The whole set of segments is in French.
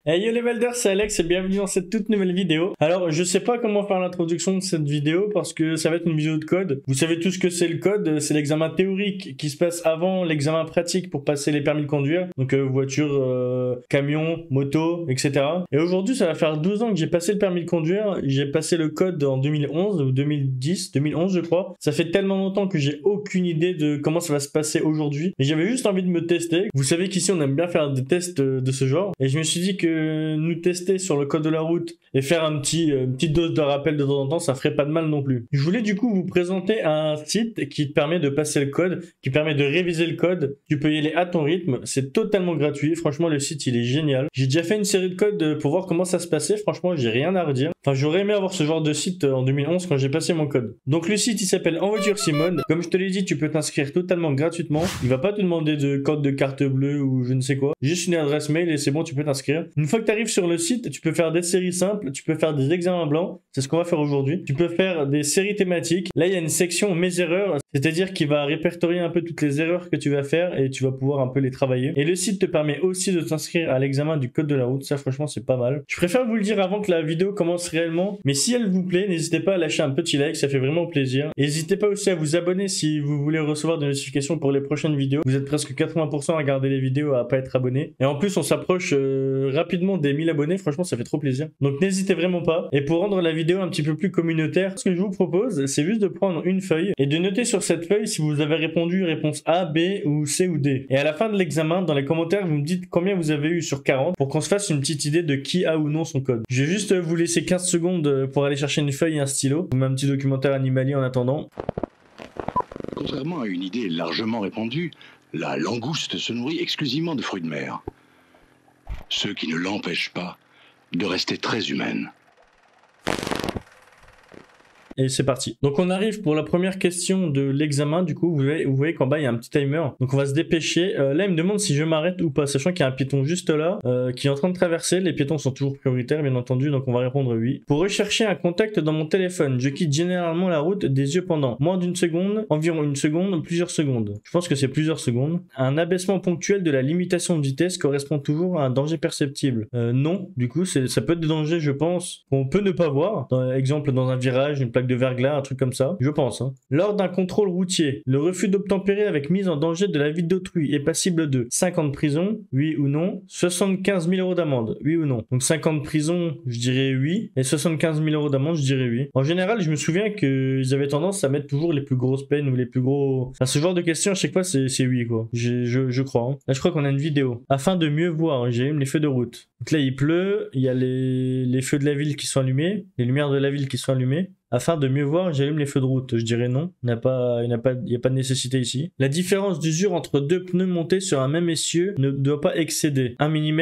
Hey yo les Velders, c'est Alex et bienvenue dans cette toute nouvelle vidéo. Alors je sais pas comment faire l'introduction de cette vidéo parce que ça va être une vidéo de code. Vous savez tout ce que c'est le code, c'est l'examen théorique qui se passe avant l'examen pratique pour passer les permis de conduire. Donc voiture, camion, moto, etc. Et aujourd'hui ça va faire 12 ans que j'ai passé le permis de conduire. J'ai passé le code en 2011 ou 2011 je crois. Ça fait tellement longtemps que j'ai aucune idée de comment ça va se passer aujourd'hui. Mais j'avais juste envie de me tester. Vous savez qu'ici on aime bien faire des tests de ce genre. Et je me suis dit que nous tester sur le code de la route et faire une petite dose de rappel de temps en temps, ça ferait pas de mal non plus. Je voulais du coup vous présenter un site qui te permet de passer le code, qui permet de réviser le code. Tu peux y aller à ton rythme, c'est totalement gratuit. Franchement, le site il est génial. J'ai déjà fait une série de codes pour voir comment ça se passait. Franchement, j'ai rien à redire. Enfin, j'aurais aimé avoir ce genre de site en 2011 quand j'ai passé mon code. Donc le site il s'appelle En Voiture Simone. Comme je te l'ai dit, tu peux t'inscrire totalement gratuitement. Il va pas te demander de code de carte bleue ou je ne sais quoi. Juste une adresse mail et c'est bon, tu peux t'inscrire. Une fois que tu arrives sur le site, tu peux faire des séries simples, tu peux faire des examens blancs, c'est ce qu'on va faire aujourd'hui. Tu peux faire des séries thématiques. Là, il y a une section mes erreurs, c'est-à-dire qu'il va répertorier un peu toutes les erreurs que tu vas faire et tu vas pouvoir un peu les travailler. Et le site te permet aussi de t'inscrire à l'examen du code de la route. Ça, franchement, c'est pas mal. Je préfère vous le dire avant que la vidéo commence réellement, mais si elle vous plaît, n'hésitez pas à lâcher un petit like, ça fait vraiment plaisir. Et n'hésitez pas aussi à vous abonner si vous voulez recevoir des notifications pour les prochaines vidéos. Vous êtes presque 80% à regarder les vidéos, à pas être abonné. Et en plus, on s'approche rapidement des 1000 abonnés. Franchement, ça fait trop plaisir. Donc n'hésitez vraiment pas. Et pour rendre la vidéo un petit peu plus communautaire, ce que je vous propose, c'est juste de prendre une feuille et de noter sur cette feuille si vous avez répondu réponse A, B ou C ou D. Et à la fin de l'examen, dans les commentaires, vous me dites combien vous avez eu sur 40 pour qu'on se fasse une petite idée de qui a ou non son code. Je vais juste vous laisser 15 secondes pour aller chercher une feuille et un stylo. Je vous mets un petit documentaire animalier en attendant. Contrairement à une idée largement répandue, la langouste se nourrit exclusivement de fruits de mer. Ce qui ne l'empêche pas de rester très humaine. Et c'est parti. Donc on arrive pour la première question de l'examen. Du coup, vous voyez qu'en bas, il y a un petit timer. Donc on va se dépêcher. Là, il me demande si je m'arrête ou pas, sachant qu'il y a un piéton juste là qui est en train de traverser. Les piétons sont toujours prioritaires, bien entendu, donc on va répondre oui. Pour rechercher un contact dans mon téléphone, je quitte généralement la route des yeux pendant moins d'une seconde, environ une seconde, plusieurs secondes. Je pense que c'est plusieurs secondes. Un abaissement ponctuel de la limitation de vitesse correspond toujours à un danger perceptible. Non, du coup, ça peut être des dangers, je pense, qu'on peut ne pas voir. Exemple, dans un virage, une plaque de verglas, un truc comme ça, je pense. Lors d'un contrôle routier, le refus d'obtempérer avec mise en danger de la vie d'autrui est passible de 5 ans de prison, oui ou non, 75 000 € d'amende, oui ou non. Donc 5 ans de prison, je dirais oui, et 75 000 € d'amende, je dirais oui. En général, je me souviens qu'ils avaient tendance à mettre toujours les plus grosses peines ou les plus gros... Enfin, ce genre de questions, à chaque fois, c'est oui, quoi. Je crois. Là, je crois qu'on a une vidéo. Afin de mieux voir, j'allume les feux de route. Donc là, il pleut, il y a les feux de la ville qui sont allumés, les lumières de la ville qui sont allumées. Afin de mieux voir, j'allume les feux de route. Je dirais non. Il n'y a pas de nécessité ici. La différence d'usure entre deux pneus montés sur un même essieu ne doit pas excéder 1 mm,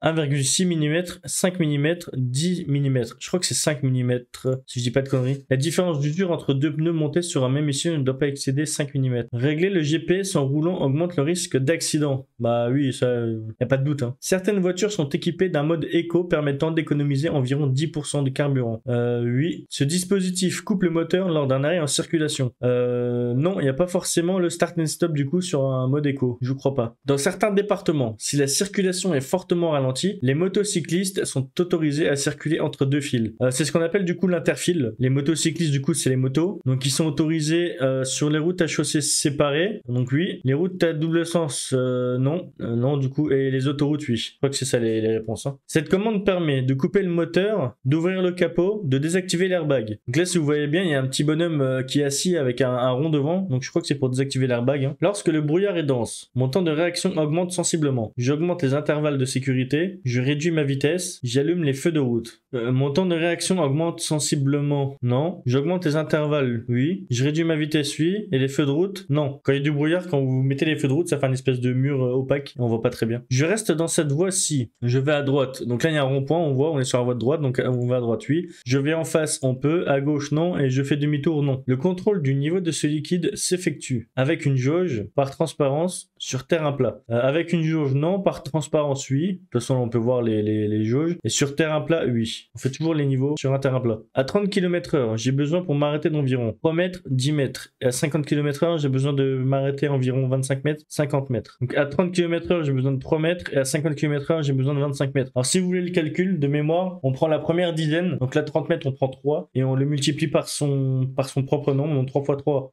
1,6 mm, 5 mm, 10 mm. Je crois que c'est 5 mm, si je dis pas de conneries. La différence d'usure entre deux pneus montés sur un même essieu ne doit pas excéder 5 mm. Régler le GPS en roulant augmente le risque d'accident. Bah oui, ça, y a pas de doute. Certaines voitures sont équipées d'un mode éco permettant d'économiser environ 10% de carburant. Oui. Ce dispositif coupe le moteur lors d'un arrêt en circulation. Non, il n'y a pas forcément le start and stop du coup sur un mode éco. Je crois pas. Dans certains départements, si la circulation est fortement ralentie, les motocyclistes sont autorisés à circuler entre deux fils. C'est ce qu'on appelle du coup l'interfile. Les motocyclistes du coup c'est les motos. Donc ils sont autorisés sur les routes à chaussée séparées. Donc oui. Les routes à double sens, non. Non du coup. Et les autoroutes, oui. Je crois que c'est ça les réponses. Cette commande permet de couper le moteur, d'ouvrir le capot, de désactiver l'airbag. Donc là, si vous voyez bien, il y a un petit bonhomme qui est assis avec un rond devant. Donc je crois que c'est pour désactiver l'airbag. Lorsque le brouillard est dense, mon temps de réaction augmente sensiblement. J'augmente les intervalles de sécurité. Je réduis ma vitesse. J'allume les feux de route. Mon temps de réaction augmente sensiblement. Non. J'augmente les intervalles. Oui. Je réduis ma vitesse. Oui. Et les feux de route. Non. Quand il y a du brouillard, quand vous mettez les feux de route, ça fait une espèce de mur opaque. On voit pas très bien. Je reste dans cette voie-ci. Je vais à droite. Donc là, il y a un rond-point. On voit, on est sur la voie de droite. Donc on va à droite. Oui. Je vais en face. On peut. À à gauche, non, et je fais demi-tour, non. Le contrôle du niveau de ce liquide s'effectue avec une jauge, par transparence, sur terrain plat. Avec une jauge, non, par transparence, oui. De toute façon, on peut voir les jauges. Et sur terrain plat, oui. On fait toujours les niveaux sur un terrain plat. À 30 km/h, j'ai besoin pour m'arrêter d'environ 3 mètres, 10 mètres. Et à 50 km/h, j'ai besoin de m'arrêter environ 25 mètres, 50 mètres. Donc à 30 km/h, j'ai besoin de 3 mètres. Et à 50 km/h, j'ai besoin de 25 mètres. Alors si vous voulez le calcul de mémoire, on prend la première dizaine. Donc là, 30 mètres, on prend 3. Et on le multiplie par son propre nombre. Donc 3 x 3.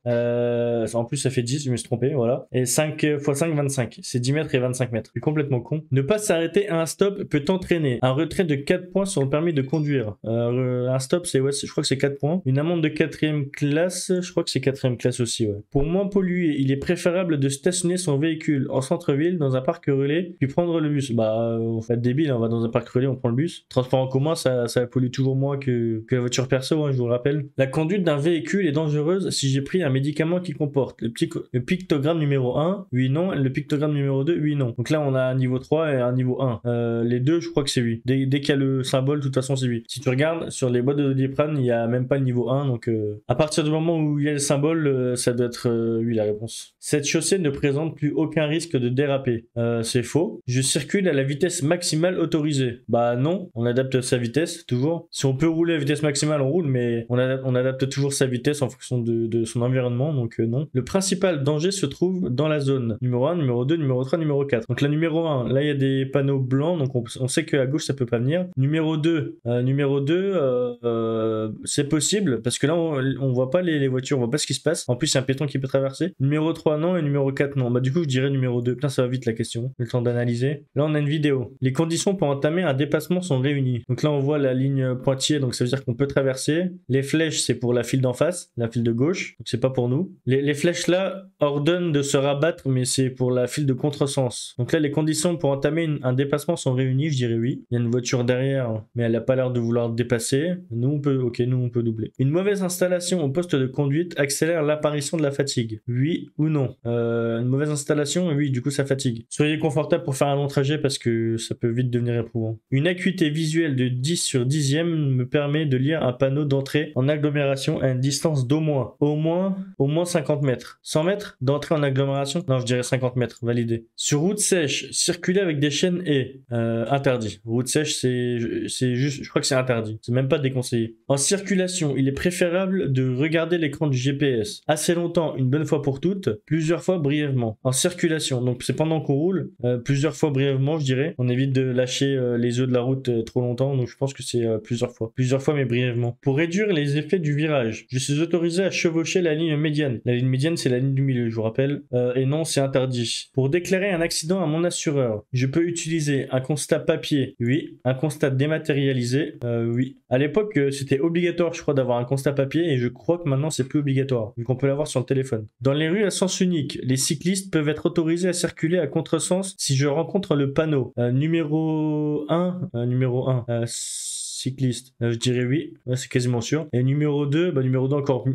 En plus, ça fait 10, je me suis trompé. Voilà. Et 5 x 5, 25. C'est 10 mètres et 25 mètres. Je suis complètement con. Ne pas s'arrêter à un stop peut entraîner un retrait de 4 points sur le permis de conduire. Un stop, je crois que c'est 4 points. Une amende de 4e classe, je crois que c'est 4e classe aussi, ouais. Pour moins polluer, il est préférable de stationner son véhicule en centre-ville dans un parc relais puis prendre le bus. On fait débile, on va dans un parc relais, on prend le bus. Transport en commun, ça pollue toujours moins que la voiture perso, hein, je vous le rappelle. La conduite d'un véhicule est dangereuse si j'ai pris un médicament qui comporte le pictogramme numéro 1, oui, non, le pictogramme numéro 2, oui, non. Donc là, on a un niveau 3 et un niveau 1. Les deux, je crois que c'est 8. Dès qu'il y a le symbole, de toute façon, c'est 8. Si tu regardes sur les boîtes de Doliprane, il n'y a même pas le niveau 1. Donc, à partir du moment où il y a le symbole, ça doit être 8 la réponse. Cette chaussée ne présente plus aucun risque de déraper. C'est faux. Je circule à la vitesse maximale autorisée. Bah non, on adapte sa vitesse, toujours. Si on peut rouler à vitesse maximale, on roule, mais on adapte toujours sa vitesse en fonction de son environnement, donc non. Le principal danger se trouve dans la zone. Numéro 1, numéro 2, numéro 3, numéro 4. Donc la numéro 1, là il y a des panneaux blancs, donc on sait qu'à gauche ça peut pas venir. Numéro 2, c'est possible, parce que là on voit pas les voitures, on voit pas ce qui se passe. En plus, c'est un piéton qui peut traverser. Numéro 3, non, et numéro 4, non. Bah du coup, je dirais numéro 2. Putain, ça va vite la question. Le temps d'analyser. Là, on a une vidéo. Les conditions pour entamer un dépassement sont réunies. Donc là, on voit la ligne pointillée, donc ça veut dire qu'on peut traverser. Les flèches, c'est pour la file d'en face, la file de gauche, donc c'est pas pour nous. Les flèches là ordonnent de se rabattre, mais c'est pour la file de contresens. Donc là, les conditions pour entamer un dépassement sont réunies, je dirais oui. Il y a une voiture derrière, mais elle a pas l'air de vouloir dépasser. Nous, on peut doubler. Une mauvaise installation au poste de conduite accélère l'apparition de la fatigue. Oui ou non? Une mauvaise installation, oui, du coup, ça fatigue. Soyez confortable pour faire un long trajet parce que ça peut vite devenir éprouvant. Une acuité visuelle de 10 sur 10e me permet de lire un panneau d'entrée en agglomération à une distance au moins 50 mètres. 100 mètres d'entrée en agglomération? Non, je dirais 50 mètres, validé. Sur route sèche, circuler avec des chaînes est interdit. Route sèche, c'est juste, je crois que c'est interdit. C'est même pas déconseillé. En circulation, il est préférable de regarder l'écran du GPS assez longtemps, une bonne fois pour toutes, plusieurs fois brièvement. En circulation, donc c'est pendant qu'on roule, plusieurs fois brièvement, je dirais. On évite de lâcher les œufs de la route trop longtemps, donc je pense que c'est plusieurs fois mais brièvement. Pour réduire les effets du virage, je suis autorisé à chevaucher la ligne médiane. La ligne médiane, c'est la ligne du milieu, je vous rappelle. Et non, c'est interdit. Pour déclarer un accident à mon assureur, je peux utiliser un constat papier, oui. Un constat dématérialisé, oui. À l'époque, c'était obligatoire, je crois, d'avoir un constat papier, et je crois que maintenant, c'est plus obligatoire, vu qu'on peut l'avoir sur le téléphone. Dans les rues à sens unique, les cyclistes peuvent être autorisés à circuler à contresens si je rencontre le panneau. Numéro 1, cycliste, je dirais oui, ouais, c'est quasiment sûr. Et numéro 2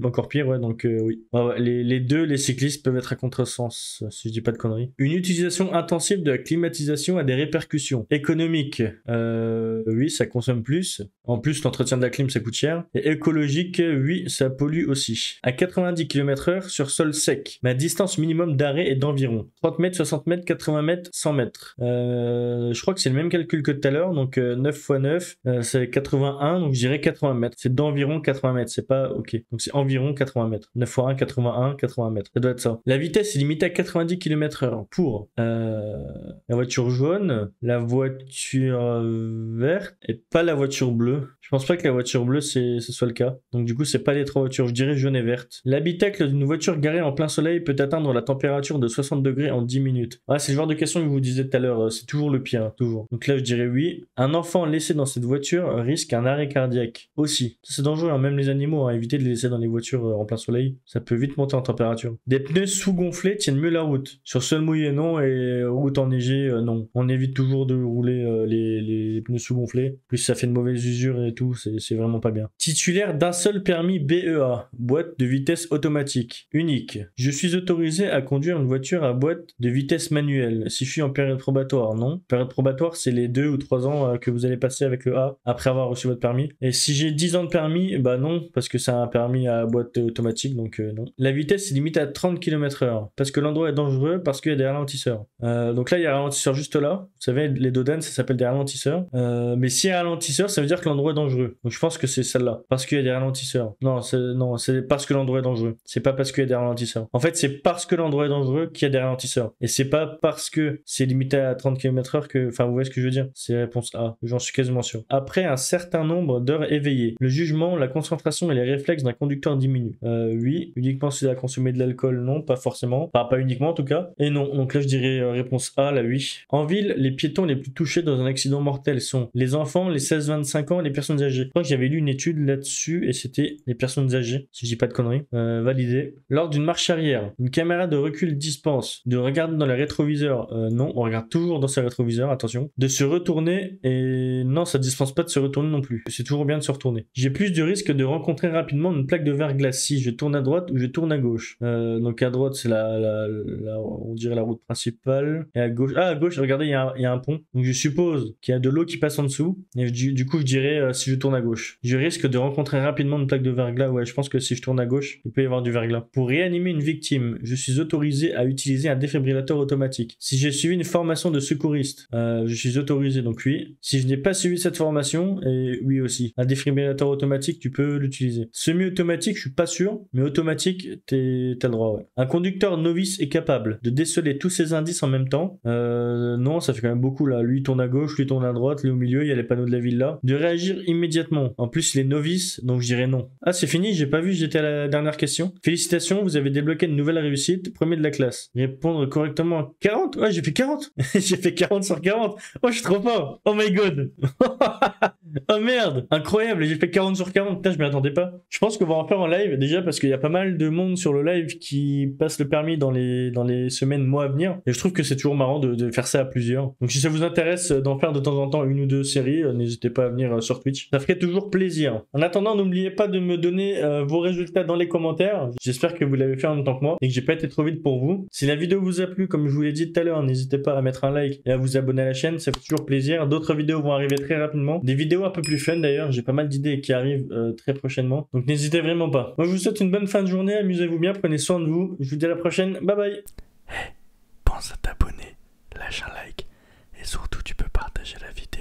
encore pire, ouais, donc oui. Ouais, les deux, les cyclistes peuvent être à contresens, si je dis pas de conneries. Une utilisation intensive de la climatisation a des répercussions économiques. Oui, ça consomme plus. En plus, l'entretien de la clim, ça coûte cher. Et écologique, oui, ça pollue aussi. À 90 km/h sur sol sec, ma distance minimum d'arrêt est d'environ 30 mètres, 60 mètres, 80 mètres, 100 mètres. Je crois que c'est le même calcul que tout à l'heure, donc 9 x 9, c'est 81, donc je dirais 80 mètres. C'est d'environ 80 mètres, c'est pas ok. Donc c'est environ 80 mètres. 9 x 1, 81, 80 mètres. Ça doit être ça. La vitesse est limitée à 90 km/h pour la voiture jaune, la voiture verte et pas la voiture bleue. Je pense pas que la voiture bleue ce soit le cas. Donc du coup, c'est pas les trois voitures. Je dirais jaune et verte. L'habitacle d'une voiture garée en plein soleil peut atteindre la température de 60 degrés en 10 minutes. Ouais, c'est le genre de question que je vous disais tout à l'heure. C'est toujours le pire, hein, toujours. Donc là, je dirais oui. Un enfant laissé dans cette voiture risque un arrêt cardiaque aussi. Ça, c'est dangereux, hein, même les animaux, hein, évitez de les laisser dans les voitures en plein soleil. Ça peut vite monter en température. Des pneus sous-gonflés tiennent mieux la route. Sur sol mouillé, non, et route enneigée, non. On évite toujours de rouler les pneus sous-gonflés. Plus ça fait de mauvaises usures et tout, c'est vraiment pas bien. Titulaire d'un seul permis BEA, boîte de vitesse automatique, unique. Je suis autorisé à conduire une voiture à boîte de vitesse manuelle. Si je suis en période probatoire, non. Période probatoire, c'est les 2 ou 3 ans que vous allez passer avec le A après avoir reçu votre permis. Et si j'ai 10 ans de permis, bah non, parce que c'est un permis à boîte automatique, donc non. La vitesse est limitée à 30 km/h, parce que l'endroit est dangereux, parce qu'il y a des ralentisseurs. Donc là, il y a un ralentisseur juste là. Vous savez, les dodanes, ça s'appelle des ralentisseurs. Mais s'il y a un ralentisseur, ça veut dire que l'endroit est dangereux. Donc je pense que c'est celle-là, parce qu'il y a des ralentisseurs. Non, c'est parce que l'endroit est dangereux. C'est pas parce qu'il y a des ralentisseurs. En fait, c'est parce que l'endroit est dangereux qu'il y a des ralentisseurs. Et c'est pas parce que c'est limité à 30 km/h que... Enfin, vous voyez ce que je veux dire? C'est réponse A. J'en suis quasiment sûr. Après un certain nombre d'heures éveillées, le jugement, la concentration et les réflexes d'un conducteur diminuent. Oui. Uniquement s'il a consommé de l'alcool, non, pas forcément. Enfin, pas uniquement en tout cas. Et non. Donc là, je dirais réponse A, la oui. En ville, les piétons les plus touchés dans un accident mortel sont les enfants, les 16-25 ans et les personnes âgées. Je crois que j'avais lu une étude là-dessus et c'était les personnes âgées, si je dis pas de conneries. Validé. Lors d'une marche arrière, une caméra de recul dispense de regarder dans les rétroviseurs. Non, on regarde toujours dans ses rétroviseurs, attention. De se retourner et non, ça dispense pas de se retourner non plus. C'est toujours bien de se retourner. J'ai plus de risque de rencontrer rapidement une plaque de verglas si je tourne à droite ou je tourne à gauche. Donc à droite, c'est on dirait la route principale. Et à gauche, à gauche, regardez, il y a un pont. Donc je suppose qu'il y a de l'eau qui passe en dessous. Et du coup, je dirais si je tourne à gauche. Je risque de rencontrer rapidement une plaque de verglas. Ouais, je pense que si je tourne à gauche, il peut y avoir du verglas. Pour réanimer une victime, je suis autorisé à utiliser un défibrillateur automatique. Si j'ai suivi une formation de secouriste, je suis autorisé, donc oui. Si je n'ai pas suivi cette formation, et oui aussi. Un défibrillateur automatique, tu peux l'utiliser. Semi-automatique, je suis pas sûr, mais automatique, t'as le droit, ouais. Un conducteur novice est capable de déceler tous ces indices en même temps. Non, ça fait quand même beaucoup là. Lui tourne à gauche, lui tourne à droite, lui au milieu, il y a les panneaux de la ville là. De réagir immédiatement. En plus, il est novice, donc je dirais non. Ah, c'est fini, j'ai pas vu, j'étais à la dernière question. Félicitations, vous avez débloqué une nouvelle réussite, premier de la classe. Répondre correctement à 40? Ouais, j'ai fait 40. J'ai fait 40 sur 40. Oh, je suis trop fort. Oh my god. Oh merde, incroyable, j'ai fait 40 sur 40, putain je m'y attendais pas. Je pense qu'on va en faire en live déjà parce qu'il y a pas mal de monde sur le live qui passe le permis dans les semaines, mois à venir. Et je trouve que c'est toujours marrant de faire ça à plusieurs. Donc si ça vous intéresse d'en faire de temps en temps une ou deux séries, n'hésitez pas à venir sur Twitch. Ça ferait toujours plaisir. En attendant, n'oubliez pas de me donner vos résultats dans les commentaires. J'espère que vous l'avez fait en même temps que moi et que j'ai pas été trop vite pour vous. Si la vidéo vous a plu, comme je vous l'ai dit tout à l'heure, n'hésitez pas à mettre un like et à vous abonner à la chaîne, ça fait toujours plaisir. D'autres vidéos vont arriver très rapidement. Des vidéos un peu plus fun d'ailleurs, j'ai pas mal d'idées qui arrivent très prochainement. Donc n'hésitez vraiment pas. Moi je vous souhaite une bonne fin de journée, amusez-vous bien, prenez soin de vous. Je vous dis à la prochaine, bye bye. Hey, pense à t'abonner, lâche un like et surtout tu peux partager la vidéo.